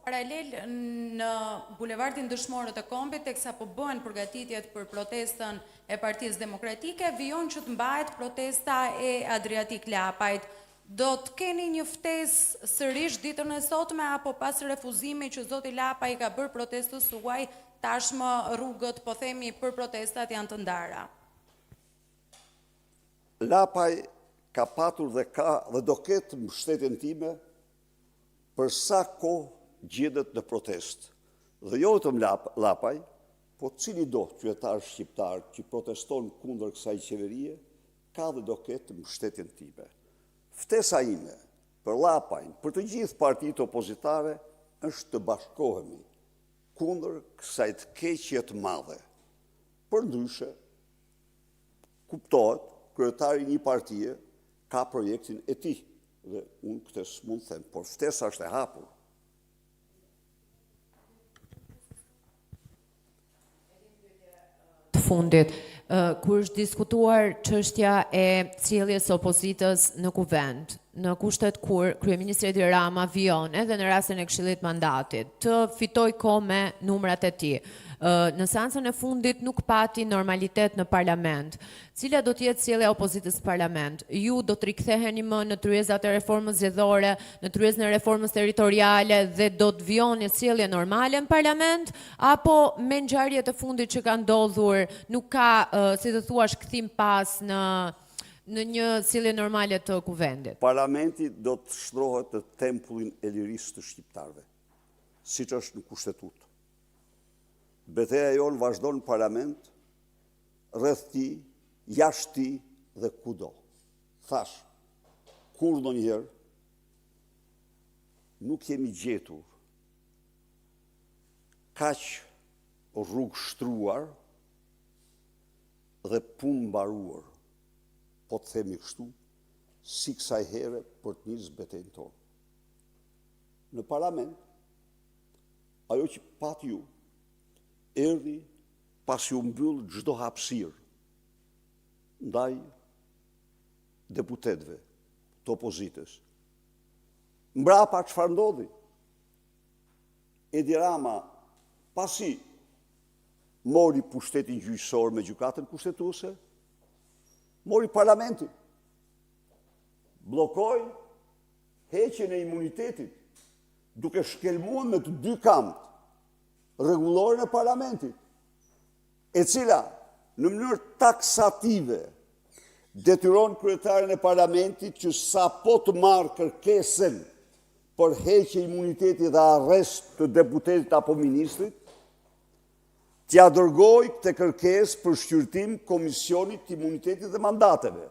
Paralel në bulevardin Dëshmorët e Kombit, teksa po bëhen përgatitjet për protestën e Partisë Demokratike, vijon që të mbahet protesta e Adriatik Lapajt. Do të keni një ftesë sërish ditën e sotme apo pas refuzimit që zoti Lapaj ka bërë protestës suaj, tashmë rrugët, po themi, për protestat janë të ndara? Lapaj ka patur dhe ka dhe do ketë mbështetjen time për sa kohë gjendet në protest. Dhe jo vetëm Lapaj, po cili do qytetar shqiptar që proteston kundër kësaj qeverie, ka dhe do ketë mbështetjen time. Ftesa ime për Lapajn, për të gjithë partitë opozitare, është të bashkohemi kundër kësaj të keqje të madhe. Përndryshe, kuptohet, kryetari një partie ka projektin e tij dhe unë këtë s'mund të them, por ftesa është e hapur. Fundit, kur është diskutuar çështja e sjelljes së opozitës në kuvend, në kushtet kur kryeministri Edi Rama vijon edhe në rastin e Këshillit Mandatit, të fitoj kohë me numrat e tij. Në seancën e fundit nuk pati normalitet në parlament. Cila do të jetë sjellja e opozitës në parlament? Ju do të riktheheni më në tryezat e reformës zgjedhore, në tryezën e reformës territoriale dhe do të vijoni sjellje normale në parlament, apo me ngjarjet e fundit që kanë ndodhur nuk ka, si të thuash, kthim pas në një sjellje normale të kuvendit? Parlamenti do të shndrohet në tempullin e lirisë të shqiptarëve, siç është në kushtetutë. Betejë jonë vazhdon në parlament, rreth tij, jashtë tij dhe kudo. Thash, kur ndonjëherë nuk jemi gjetur kaq rrugë shtruar dhe punë mbaruar, po të themi kështu, si kësaj here për të nisë betejën tonë. Në parlament, ajo që pat ju, erdhi pasi u mbyll çdo hapësirë ndaj deputetëve të opozitës. Mbrapa çfarë ndodhi? Edi Rama, pasi mori pushtetin gjyqësor me gjykatën kushtetuese, mori parlamentin, bllokoi heqjen e imunitetit, duke shkelmuar me të dy kamët rregulloren e parlamentit, e cila në mënyrë taksative detyron kryetarin e parlamentit që sa po të marrë kërkesën për heqje imuniteti dhe arrest të deputetit apo ministrit, t'ja dërgoj këtë kërkesë për shqyrtim Komisionit të Imunitetit dhe Mandateve.